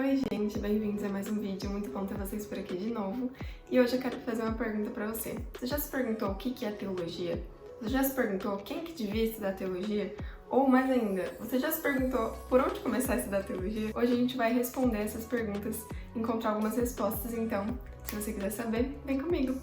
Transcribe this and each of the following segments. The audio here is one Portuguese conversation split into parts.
Oi gente, bem-vindos a mais um vídeo, muito bom ter vocês por aqui de novo. E hoje eu quero fazer uma pergunta pra você. Você já se perguntou o que é teologia? Você já se perguntou quem que devia estudar teologia? Ou mais ainda, você já se perguntou por onde começar a estudar teologia? Hoje a gente vai responder essas perguntas, encontrar algumas respostas, então se você quiser saber, vem comigo!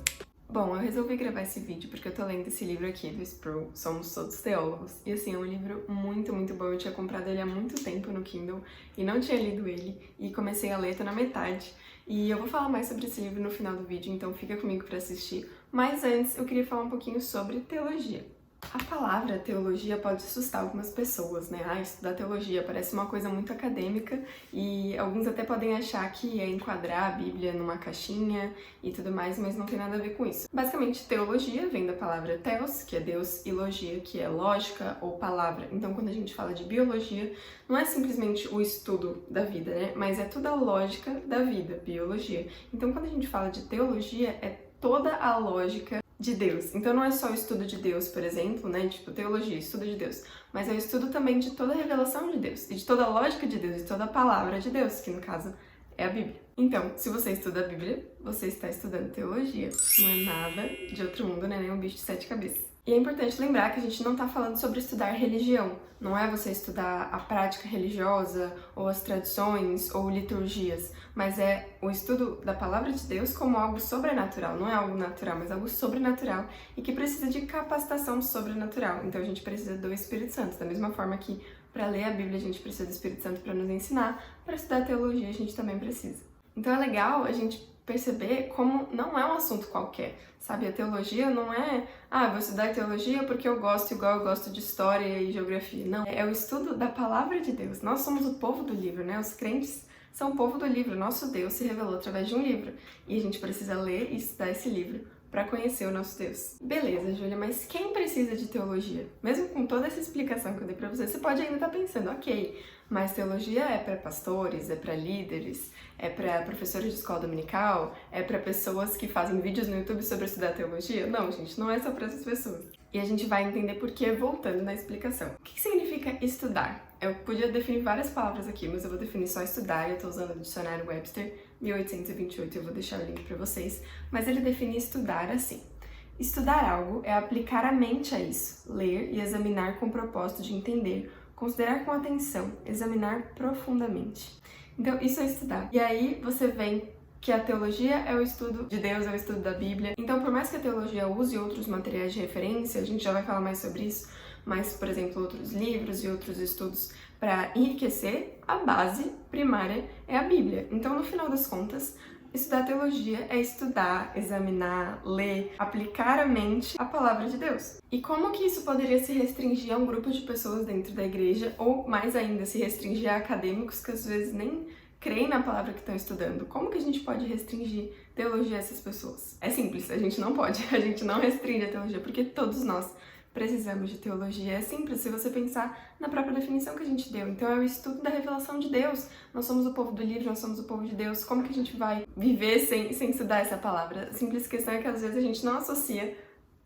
Bom, eu resolvi gravar esse vídeo porque eu tô lendo esse livro aqui do Sproul, Somos Todos Teólogos. E assim, é um livro muito bom. Eu tinha comprado ele há muito tempo no Kindle e não tinha lido ele. E comecei a ler, tô na metade. E eu vou falar mais sobre esse livro no final do vídeo, então fica comigo pra assistir. Mas antes, eu queria falar um pouquinho sobre teologia. A palavra teologia pode assustar algumas pessoas, né? Estudar teologia parece uma coisa muito acadêmica e alguns até podem achar que é enquadrar a Bíblia numa caixinha e tudo mais, mas não tem nada a ver com isso. Basicamente, teologia vem da palavra theos, que é Deus, e logia, que é lógica ou palavra. Então, quando a gente fala de biologia, não é simplesmente o estudo da vida, né? Mas é toda a lógica da vida, biologia. Então, quando a gente fala de teologia, é toda a lógica de Deus. Então não é só o estudo de Deus, por exemplo, né, tipo teologia, estudo de Deus, mas é o estudo também de toda a revelação de Deus, e de toda a lógica de Deus, e toda a palavra de Deus, que no caso é a Bíblia. Então, se você estuda a Bíblia, você está estudando teologia. Não é nada de outro mundo, né, nem um bicho de 7 cabeças. E é importante lembrar que a gente não está falando sobre estudar religião. Não é você estudar a prática religiosa, ou as tradições, ou liturgias, mas é o estudo da palavra de Deus como algo sobrenatural. Não é algo natural, mas algo sobrenatural e que precisa de capacitação sobrenatural. Então a gente precisa do Espírito Santo, da mesma forma que para ler a Bíblia a gente precisa do Espírito Santo para nos ensinar, para estudar teologia a gente também precisa. Então é legal a gente perceber como não é um assunto qualquer, sabe? A teologia não é, vou estudar teologia porque eu gosto igual eu gosto de história e geografia. Não, é o estudo da palavra de Deus. Nós somos o povo do livro, né? Os crentes são o povo do livro. Nosso Deus se revelou através de um livro e a gente precisa ler e estudar esse livro para conhecer o nosso Deus. Beleza, Júlia, mas quem precisa de teologia? Mesmo com toda essa explicação que eu dei para você pode ainda estar pensando, ok, mas teologia é para pastores, é para líderes, é para professores de escola dominical, é para pessoas que fazem vídeos no YouTube sobre estudar teologia? Não, gente, não é só para essas pessoas. E a gente vai entender por que voltando na explicação. O que significa estudar? Eu podia definir várias palavras aqui, mas eu vou definir só estudar, eu estou usando o dicionário Webster 1828, eu vou deixar o link para vocês, mas ele define estudar assim. Estudar algo é aplicar a mente a isso, ler e examinar com o propósito de entender, considerar com atenção, examinar profundamente. Então, isso é estudar. E aí você vem que a teologia é o estudo de Deus, é o estudo da Bíblia. Então, por mais que a teologia use outros materiais de referência, a gente já vai falar mais sobre isso, mas, por exemplo, outros livros e outros estudos para enriquecer, a base primária é a Bíblia. Então, no final das contas, estudar teologia é estudar, examinar, ler, aplicar à mente a palavra de Deus. E como que isso poderia se restringir a um grupo de pessoas dentro da igreja, ou mais ainda, se restringir a acadêmicos que às vezes nem creem na palavra que estão estudando? Como que a gente pode restringir teologia a essas pessoas? É simples, a gente não pode, a gente não restringe a teologia, porque todos nós precisamos de teologia. É simples se você pensar na própria definição que a gente deu. Então é o estudo da revelação de Deus. Nós somos o povo do livro, nós somos o povo de Deus. Como que a gente vai viver sem estudar essa palavra? A simples questão é que às vezes a gente não associa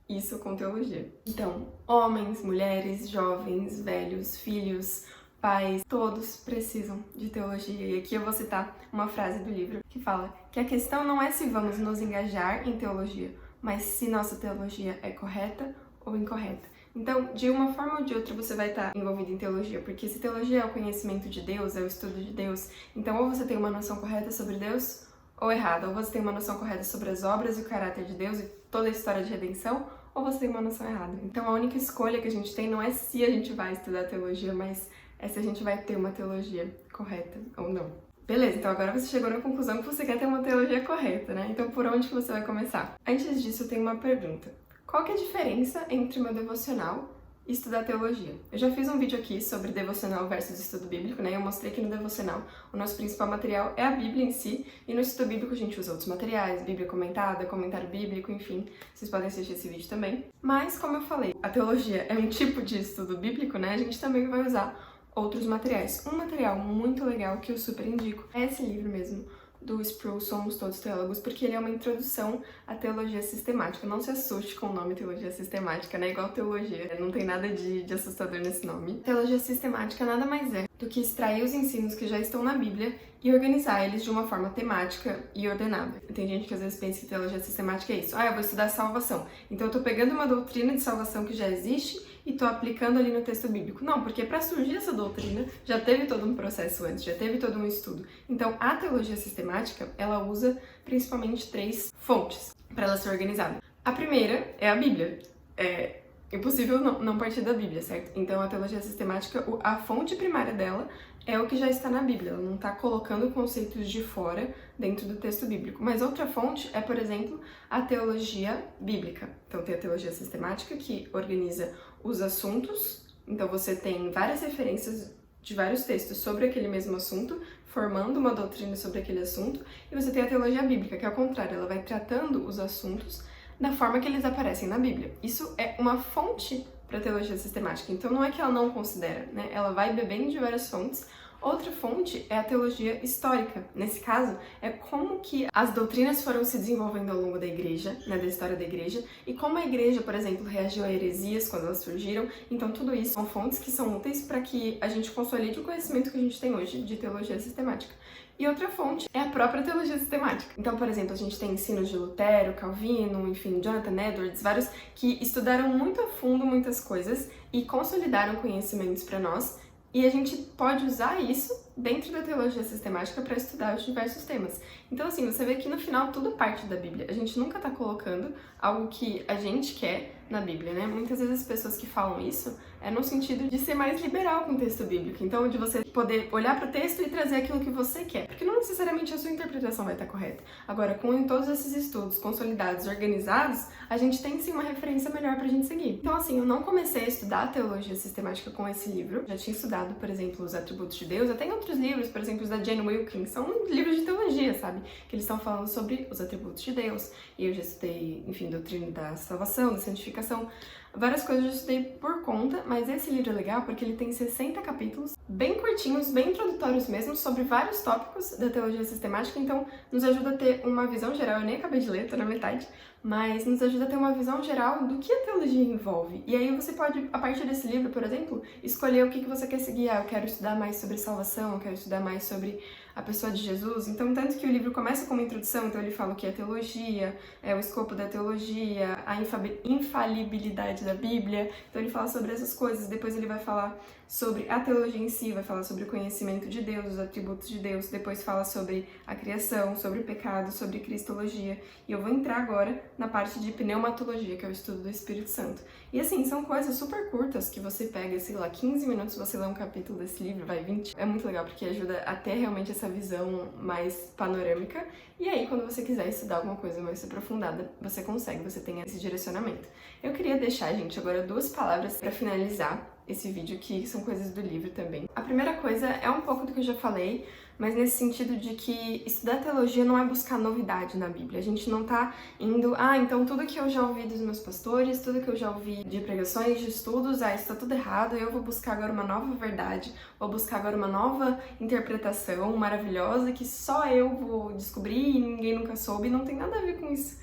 isso com teologia. Então, homens, mulheres, jovens, velhos, filhos, pais, todos precisam de teologia. E aqui eu vou citar uma frase do livro que fala que a questão não é se vamos nos engajar em teologia, mas se nossa teologia é correta ou incorreta. Então, de uma forma ou de outra, você vai estar envolvido em teologia, porque se teologia é o conhecimento de Deus, é o estudo de Deus, então ou você tem uma noção correta sobre Deus, ou errada, ou você tem uma noção correta sobre as obras e o caráter de Deus e toda a história de redenção, ou você tem uma noção errada. Então, a única escolha que a gente tem não é se a gente vai estudar teologia, mas é se a gente vai ter uma teologia correta ou não. Beleza, então agora você chegou na conclusão que você quer ter uma teologia correta, né? Então, por onde que você vai começar? Antes disso, eu tenho uma pergunta. Qual que é a diferença entre meu devocional e estudar teologia? Eu já fiz um vídeo aqui sobre devocional versus estudo bíblico, né? Eu mostrei que no devocional o nosso principal material é a Bíblia em si, e no estudo bíblico a gente usa outros materiais, Bíblia comentada, comentário bíblico, enfim, vocês podem assistir esse vídeo também. Mas, como eu falei, a teologia é um tipo de estudo bíblico, né? A gente também vai usar outros materiais. Um material muito legal que eu super indico é esse livro mesmo, do Sproul Somos Todos Teólogos, porque ele é uma introdução à teologia sistemática. Não se assuste com o nome teologia sistemática, não é igual teologia, não tem nada de assustador nesse nome. Teologia sistemática nada mais é do que extrair os ensinos que já estão na Bíblia e organizar eles de uma forma temática e ordenada. Tem gente que às vezes pensa que teologia sistemática é isso. Eu vou estudar salvação. Então eu tô pegando uma doutrina de salvação que já existe e tô aplicando ali no texto bíblico. Não, porque para surgir essa doutrina já teve todo um processo antes, já teve todo um estudo. Então a teologia sistemática, ela usa principalmente 3 fontes para ela ser organizada. A primeira é a Bíblia. É impossível não partir da Bíblia, certo? Então a teologia sistemática, a fonte primária dela é o que já está na Bíblia, ela não está colocando conceitos de fora dentro do texto bíblico. Mas outra fonte é, por exemplo, a teologia bíblica. Então tem a teologia sistemática, que organiza os assuntos, então você tem várias referências de vários textos sobre aquele mesmo assunto, formando uma doutrina sobre aquele assunto, e você tem a teologia bíblica, que é ao contrário, ela vai tratando os assuntos da forma que eles aparecem na Bíblia. Isso é uma fonte para a teologia sistemática, então não é que ela não considera, né? Ela vai bebendo de várias fontes. Outra fonte é a teologia histórica. Nesse caso, é como que as doutrinas foram se desenvolvendo ao longo da igreja, né, da história da igreja, e como a igreja, por exemplo, reagiu a heresias quando elas surgiram. Então, tudo isso são fontes que são úteis para que a gente consolide o conhecimento que a gente tem hoje de teologia sistemática. E outra fonte é a própria teologia sistemática. Então, por exemplo, a gente tem ensinos de Lutero, Calvino, enfim, Jonathan Edwards, vários que estudaram muito a fundo muitas coisas e consolidaram conhecimentos para nós. E a gente pode usar isso dentro da teologia sistemática para estudar os diversos temas. Então, assim, você vê que no final tudo parte da Bíblia. A gente nunca está colocando algo que a gente quer na Bíblia, né? Muitas vezes as pessoas que falam isso é no sentido de ser mais liberal com o texto bíblico. Então, de você poder olhar para o texto e trazer aquilo que você quer. Porque não necessariamente a sua interpretação vai estar correta. Agora, com todos esses estudos consolidados, organizados, a gente tem sim uma referência melhor para a gente seguir. Então, assim, eu não comecei a estudar a teologia sistemática com esse livro. Já tinha estudado, por exemplo, os atributos de Deus. Eu tenho outros livros, por exemplo, os da Jane Wilkins. São livros de teologia, sabe? Que eles estão falando sobre os atributos de Deus. E eu já estudei, enfim, doutrina da salvação, da santificação. Várias coisas eu estudei por conta, mas esse livro é legal porque ele tem 60 capítulos, bem curtinhos, bem introdutórios mesmo, sobre vários tópicos da teologia sistemática, então nos ajuda a ter uma visão geral. Eu nem acabei de ler, tô na metade, mas nos ajuda a ter uma visão geral do que a teologia envolve. E aí você pode, a partir desse livro, por exemplo, escolher o que você quer seguir. Eu quero estudar mais sobre salvação, eu quero estudar mais sobre a pessoa de Jesus. Então, tanto que o livro começa com uma introdução, então ele fala o que é teologia, o escopo da teologia, a infalibilidade da Bíblia, então ele fala sobre essas coisas. Depois ele vai falar sobre a teologia em si, vai falar sobre o conhecimento de Deus, os atributos de Deus, depois fala sobre a criação, sobre o pecado, sobre cristologia, e eu vou entrar agora na parte de pneumatologia, que é o estudo do Espírito Santo. E assim, são coisas super curtas que você pega, sei lá, 15 minutos você lê um capítulo desse livro, vai 20. É muito legal, porque ajuda a ter realmente essa visão mais panorâmica, e aí quando você quiser estudar alguma coisa mais aprofundada, você consegue, você tem esse direcionamento. Eu queria deixar, gente, agora 2 palavras para finalizar esse vídeo, que são coisas do livro também. A primeira coisa é um pouco do que eu já falei, mas nesse sentido de que estudar teologia não é buscar novidade na Bíblia. A gente não tá indo, então tudo que eu já ouvi dos meus pastores, tudo que eu já ouvi de pregações, de estudos, isso tá tudo errado, eu vou buscar agora uma nova verdade, vou buscar agora uma nova interpretação maravilhosa que só eu vou descobrir e ninguém nunca soube. Não tem nada a ver com isso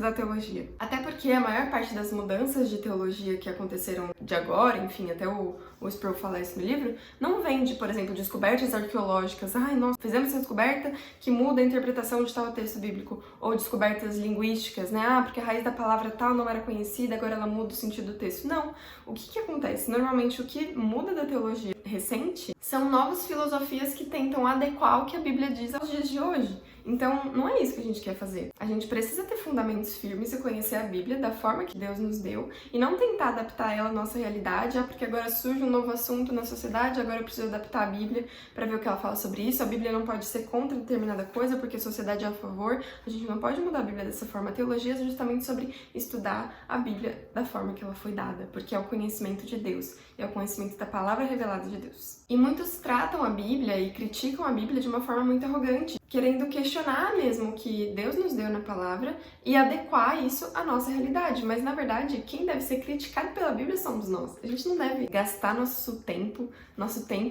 da teologia. Até porque a maior parte das mudanças de teologia que aconteceram de agora, enfim, até o Sproul fala isso no livro, não vem de, por exemplo, descobertas arqueológicas. Nossa, fizemos essa descoberta que muda a interpretação de tal texto bíblico. Ou descobertas linguísticas, né? Porque a raiz da palavra tal não era conhecida, agora ela muda o sentido do texto. Não. O que acontece? Normalmente o que muda da teologia recente são novas filosofias que tentam adequar o que a Bíblia diz aos dias de hoje. Então, não é isso que a gente quer fazer. A gente precisa ter fundamentos firmes e conhecer a Bíblia da forma que Deus nos deu e não tentar adaptar ela à nossa realidade, porque agora surge um novo assunto na sociedade, agora eu preciso adaptar a Bíblia para ver o que ela fala sobre isso. A Bíblia não pode ser contra determinada coisa porque a sociedade é a favor. A gente não pode mudar a Bíblia dessa forma. A teologia é justamente sobre estudar a Bíblia da forma que ela foi dada, porque é o conhecimento de Deus, é o conhecimento da palavra revelada de Deus. E muitos tratam a Bíblia e criticam a Bíblia de uma forma muito arrogante, querendo questionar mesmo o que Deus nos deu na palavra e adequar isso à nossa realidade. Mas, na verdade, quem deve ser criticado pela Bíblia somos nós. A gente não deve gastar nosso tempo,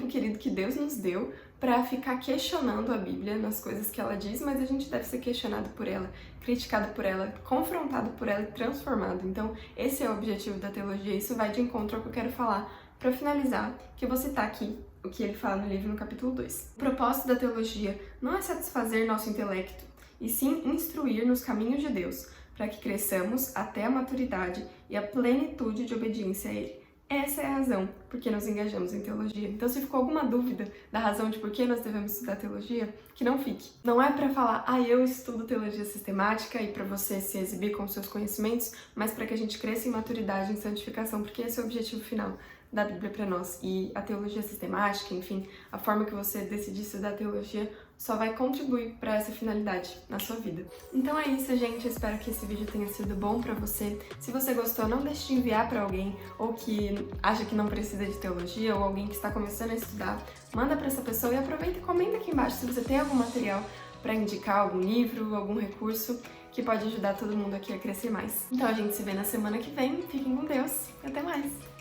querido, que Deus nos deu, para ficar questionando a Bíblia nas coisas que ela diz, mas a gente deve ser questionado por ela, criticado por ela, confrontado por ela e transformado. Então, esse é o objetivo da teologia. Isso vai de encontro ao que eu quero falar para finalizar, que eu vou citar aqui o que ele fala no livro no capítulo 2. O propósito da teologia não é satisfazer nosso intelecto, e sim instruir nos caminhos de Deus, para que cresçamos até a maturidade e a plenitude de obediência a Ele. Essa é a razão por que nos engajamos em teologia. Então, se ficou alguma dúvida da razão de por que nós devemos estudar teologia, que não fique. Não é para falar, eu estudo teologia sistemática e para você se exibir com seus conhecimentos, mas para que a gente cresça em maturidade, em santificação, porque esse é o objetivo final da Bíblia para nós. E a teologia sistemática, enfim, a forma que você decidir estudar teologia só vai contribuir para essa finalidade na sua vida. Então é isso, gente. Eu espero que esse vídeo tenha sido bom para você. Se você gostou, não deixe de enviar para alguém ou que acha que não precisa de teologia ou alguém que está começando a estudar. Manda para essa pessoa e aproveita e comenta aqui embaixo se você tem algum material para indicar, algum livro, algum recurso que pode ajudar todo mundo aqui a crescer mais. Então a gente se vê na semana que vem. Fiquem com Deus. Até mais!